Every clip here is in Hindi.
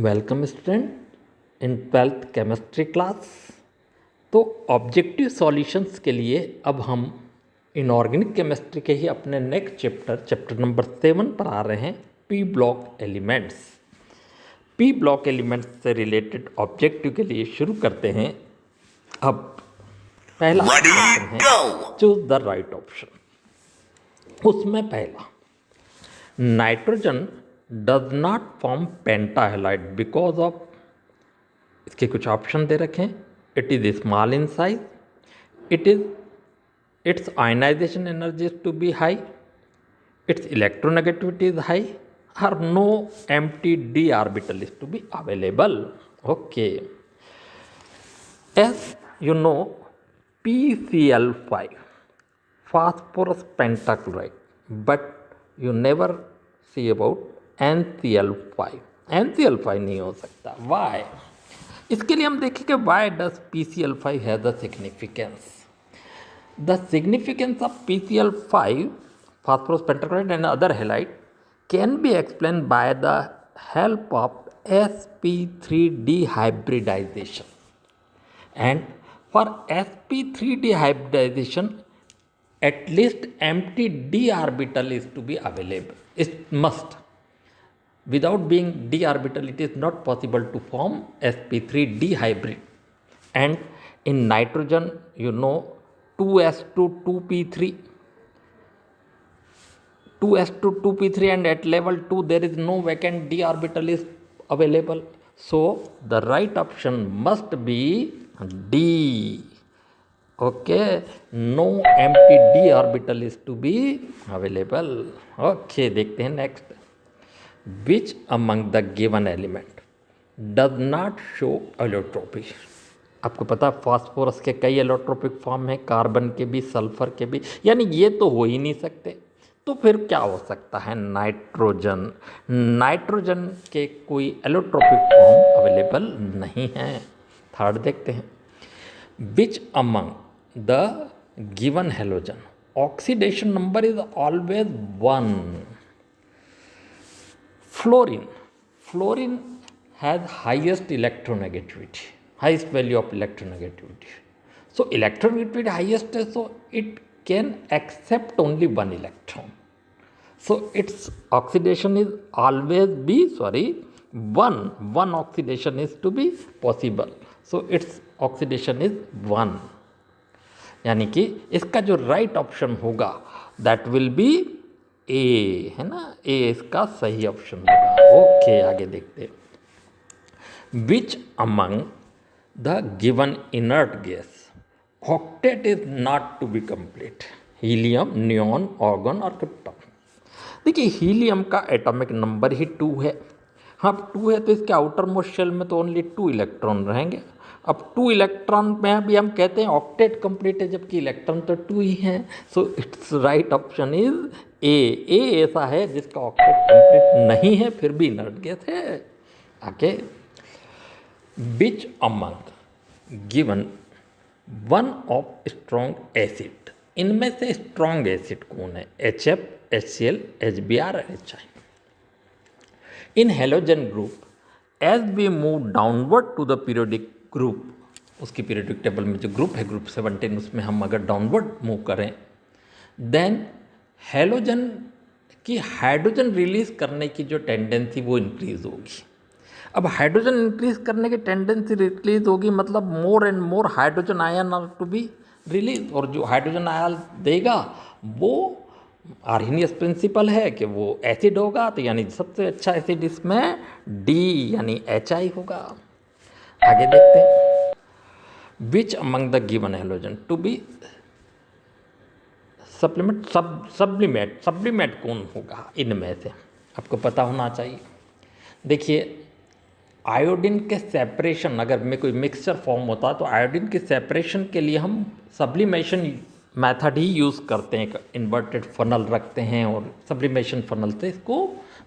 Welcome student in 12th chemistry class. तो ऑब्जेक्टिव सॉल्यूशंस के लिए अब हम इनऑर्गेनिक केमिस्ट्री के ही अपने नेक्स्ट चैप्टर नंबर 7 पर आ रहे हैं, P block elements. P block elements से रिलेटेड ऑब्जेक्टिव के लिए शुरू करते हैं। अब पहला क्वेश्चन है, चूज द राइट ऑप्शन। उसमें पहला, nitrogen does not form pentahalide because of, इसके कुछ ऑप्शन दे रखे हैं। It is small in size, it is its ionisation energy is to be high, its electronegativity is high, और no empty D orbital is to be available. Okay, as you know, PCl5 phosphorus pentachloride, but you never see about NCl5। NCl5 नहीं हो सकता। Why? इसके लिए हम देखेंगे why does PCl5 have the significance? The significance of PCl5 phosphorus pentachloride and other halide can be explained by the help of sp3 dehybridization. And for sp3 dehybridization, at least empty d orbital is to be available. It must. Without being d orbital, it is not possible to form sp3 dehybrid. And in nitrogen, you know, 2s2 2p3, 2s2 2p3, and at level 2 there is no vacant d orbital is available. So the right option must be D. Okay, no empty d orbital is to be available. Okay, देखते हैं next. Which among the given element does not show allotropic? आपको पता है फास्फोरस के कई एलोट्रोपिक फॉर्म हैं, कार्बन के भी, सल्फर के भी, यानी ये तो हो ही नहीं सकते। तो फिर क्या हो सकता है? नाइट्रोजन। नाइट्रोजन के कोई एलोट्रोपिक फॉर्म अवेलेबल नहीं है। थर्ड देखते हैं, which among the given halogen oxidation number is always 1? Fluorine. Fluorine has highest electronegativity, highest value of electronegativity. So electronegativity highest है, so it can accept only one electron. So its oxidation is always be, one oxidation is to be possible. So its oxidation is 1. यानी कि इसका जो राइट ऑप्शन होगा दैट विल बी ए, है ना, ए इसका सही ऑप्शन होगा। ओके, आगे देखते हैं। Which among the given inert gas octet is not to be complete? Helium, neon, argon और क्रिप्टॉन। देखिए, हीलियम का एटॉमिक नंबर ही 2 है। हाँ, 2 है तो इसके आउटर मोस्ट शेल में तो ओनली 2 इलेक्ट्रॉन रहेंगे। अब 2 इलेक्ट्रॉन में भी हम कहते हैं ऑक्टेट कंप्लीट है, जबकि इलेक्ट्रॉन तो 2 ही हैं। So it's right option is A. A ऐसा है जिसका ऑक्टेट कंप्लीट नहीं है फिर भी इनर्ट गैस है। Okay, which among given one of strong acid, इनमें से स्ट्रॉन्ग एसिड कौन है? HF, HCl, HBr और HI। इन halogen group as we move downward to the periodic group, उसकी पीरियोडिक टेबल में जो ग्रुप है ग्रुप 17, उसमें हम अगर डाउनवर्ड मूव करें, देन हेलोजन की हाइड्रोजन रिलीज करने की जो टेंडेंसी वो इंक्रीज होगी। अब हाइड्रोजन इंक्रीज करने की टेंडेंसी रिलीज होगी, मतलब more and more hydrogen ion are to be release, और जो हाइड्रोजन आयन देगा वो आर्हेनियस प्रिंसिपल है कि वो एसिड होगा, तो यानी सबसे अच्छा एसिड इसमें डी यानी HI होगा। आगे देखते हैं, which among the given halogen to be sublimate कौन होगा इनमें से? आपको पता होना चाहिए। देखिए, आयोडीन के सेपरेशन, अगर में कोई मिक्सचर फॉर्म होता है तो आयोडीन के सेपरेशन के लिए हम सब्लिमेशन मेथड ही यूज़ करते हैं। इन्वर्टेड फनल रखते हैं और सब्लिमेशन फनल से इसको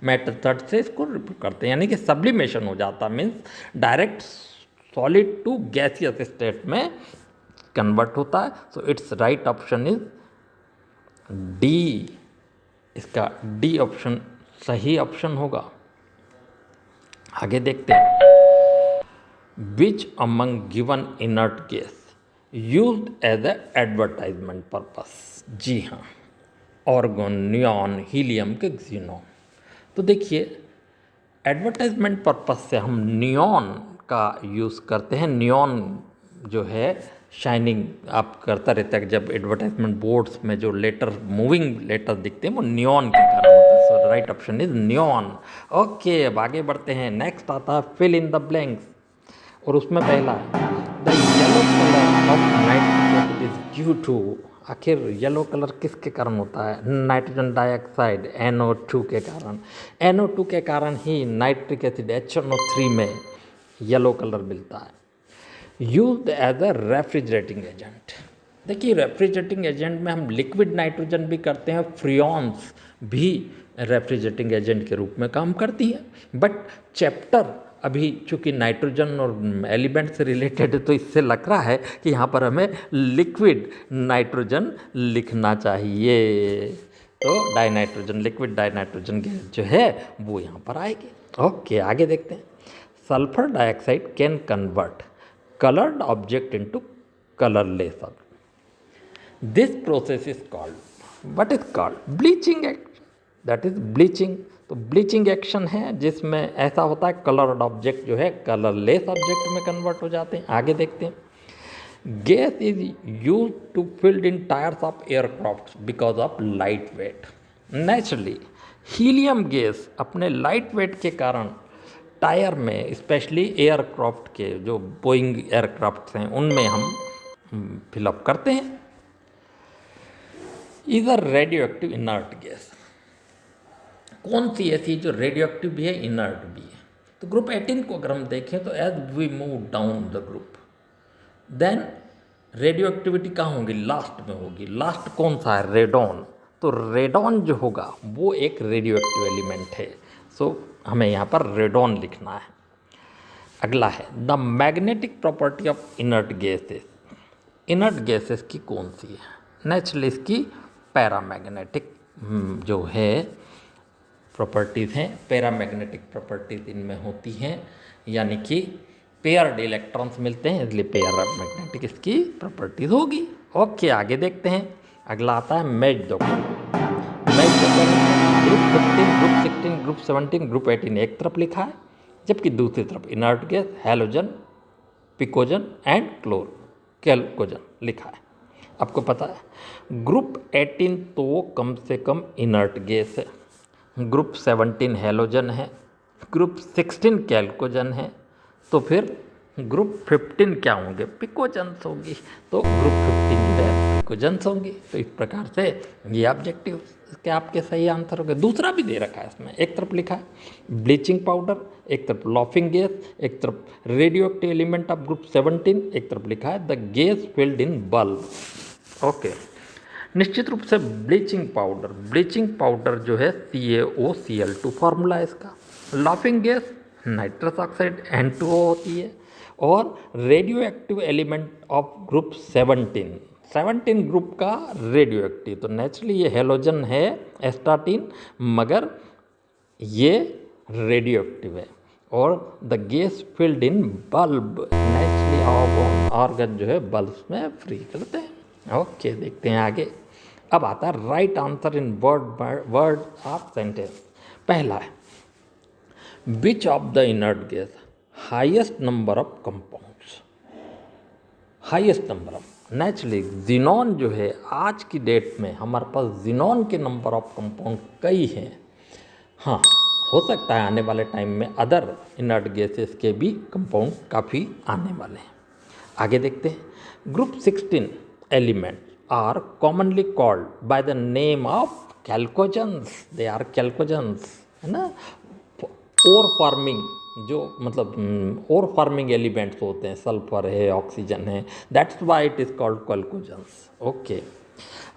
मेथड से इसको रिपीट करते हैं, यानी कि सब्लिमेशन हो जाता है, means direct solid to gaseous state में कन्वर्ट होता है। So it's right option is D. इसका डी ऑप्शन सही ऑप्शन होगा। आगे देखते हैं, which among given inert gas used as a advertisement purpose. जी हाँ, ऑर्गन, नियॉन, हीलियम के क्सिनॉन। तो देखिए, एडवर्टाइजमेंट पर्पस से हम नियॉन का यूज़ करते हैं। नियॉन जो है शाइनिंग आप करता रहता है, जब एडवर्टाइजमेंट बोर्ड्स में जो लेटर, मूविंग लेटर दिखते हैं वो नियॉन के कारण होता है। So right option is neon. Okay, अब आगे बढ़ते हैं। नेक्स्ट आता है फिल इन द ब्लैंक्स, और उसमें पहला है the yellow colour of nitrogen is due to. आखिर येलो कलर किसके कारण होता है? नाइट्रोजन डाइऑक्साइड NO2 के कारण। NO2 के कारण ही नाइट्रिक एसिड HNO3 में येलो कलर मिलता है। Used as a refrigerating agent. देखिए, रेफ्रिजरेटिंग एजेंट में हम लिक्विड नाइट्रोजन भी करते हैं, फ्रियॉन्स भी रेफ्रिजरेटिंग एजेंट के रूप में काम करती हैं। बट चैप्टर अभी चूँकि नाइट्रोजन और एलिमेंट से रिलेटेड है, तो इससे लग रहा है कि यहाँ पर हमें लिक्विड नाइट्रोजन लिखना चाहिए। तो डाइनाइट्रोजन, लिक्विड डाइनाइट्रोजन गैस जो है वो यहाँ पर आएगी। ओके, आगे देखते हैं। Sulphur dioxide can convert colored object into colorless object. This process is called, what is called? Bleaching action. That is bleaching. तो ब्लीचिंग एक्शन है जिसमें ऐसा होता है कलर्ड ऑब्जेक्ट जो है कलरलेस ऑब्जेक्ट में कन्वर्ट हो जाते हैं। आगे देखते हैं। Gas is use to filled in tyres of aircraft because of light weight. Naturally helium gas अपने लाइट वेट के कारण टायर में, स्पेशली एयरक्राफ्ट के जो बोइंग एयरक्राफ्ट हैं उनमें हम फिलअप करते हैं। Is a radio active inert gas. कौन सी ऐसी जो रेडियो एक्टिव भी है, इनर्ट भी है? तो ग्रुप 18 को अगर हम देखें तो as we move down the group then radioactivity कहाँ होगी? लास्ट में होगी। लास्ट कौन सा है? रेडॉन। तो रेडॉन जो होगा वो एक रेडियो एक्टिव एलिमेंट है। सो हमें यहाँ पर रेडॉन लिखना है। अगला है the magnetic property of inert gases. Inert gases की कौन सी है? नेचुरली इसकी पैरामैग्नेटिक जो है प्रॉपर्टीज़ हैं, पैरामैग्नेटिक प्रॉपर्टीज़ इनमें होती हैं, यानी कि पेयर्ड इलेक्ट्रॉन्स मिलते हैं, इसलिए पैरामैग्नेटिक इसकी प्रॉपर्टीज़ होगी। ओके, आगे देखते हैं। अगला आता है match the match the group 15, group 16, group 17, group 18 एक तरफ लिखा है, जबकि दूसरी तरफ इनर्ट गैस, हैलोजन, पिकोजन एंड कैल्कोजन लिखा है। आपको पता है ग्रुप 18 तो कम से कम इनर्ट गैस है, ग्रुप 17 हैलोजन है, ग्रुप 16 कैल्कोजन है, तो फिर ग्रुप 15 क्या होंगे? पिकोजन्स होंगी। तो ग्रुप 15 जो है पिकोजन्स होंगी। तो इस प्रकार से ये ऑब्जेक्टिव के आपके सही आंसर हो गए। दूसरा भी दे रखा है इसमें, एक तरफ लिखा है ब्लीचिंग पाउडर, एक तरफ लॉफिंग गैस, एक तरफ radio active element of group 17, एक तरफ लिखा है the gas filled in bulb. Okay, निश्चित रूप से ब्लीचिंग पाउडर जो है CaOCl2 फार्मूला है इसका। Laughing gas nitrous oxide N2O होती है, और radio active element of group 17 group का रेडियो एक्टिव, तो नेचुरली ये हेलोजन है एस्टाटीन, मगर ये रेडियो एक्टिव है। और the gas filled in bulb, naturally organ जो है बल्ब में फ्री करते हैं। ओके, देखते हैं आगे। अब आता है right answer in word of sentence. पहला है विच of the inert gas highest number of compounds. Highest number of, naturally xenon जो है आज की डेट में हमारे पास जिनॉन के नंबर ऑफ कंपाउंड कई हैं। हाँ, हो सकता है आने वाले टाइम में अदर इनर्ट गैसेस के भी कंपाउंड काफ़ी आने वाले हैं। आगे देखते हैं। Group 16 element are commonly called by the name of chalcogens. They are chalcogens, है ना। और फार्मिंग जो मतलब और फार्मिंग एलिमेंट्स होते हैं, सल्फर है, ऑक्सीजन है, that's why it is called chalcogens. Okay,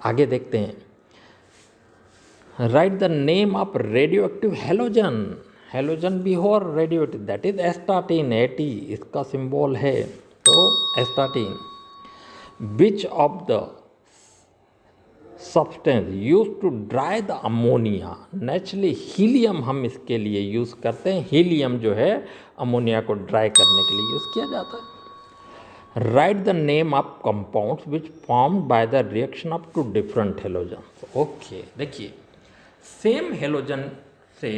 आगे देखते हैं। Right the name of radioactive halogen. Halogen भी हो और radioactive, that is astatine, AT इसका सिंबल है, तो astatine. Which of the substance use to dry the ammonia. Naturally helium हम इसके लिए यूज़ करते हैं। हीलियम जो है अमोनिया को ड्राई करने के लिए यूज़ किया जाता है। Write the name of compounds which form by the reaction of two different halogen. Okay, देखिए सेम हेलोजन से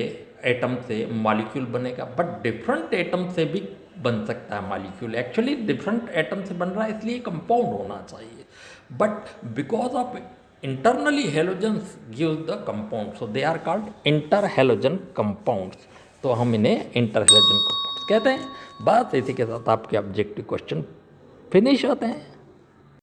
एटम से मॉलिक्यूल बनेगा, बट डिफरेंट एटम से भी बन सकता है मॉलिक्यूल। एक्चुअली डिफरेंट एटम से बन रहा है इसलिए कंपाउंड होना चाहिए, but because of internally halogens gives the compound, so they are called interhalogen compounds। तो हम इन्हें interhalogen compounds कहते हैं। बस इसी के साथ आपके ऑब्जेक्टिव क्वेश्चन फिनिश होते हैं।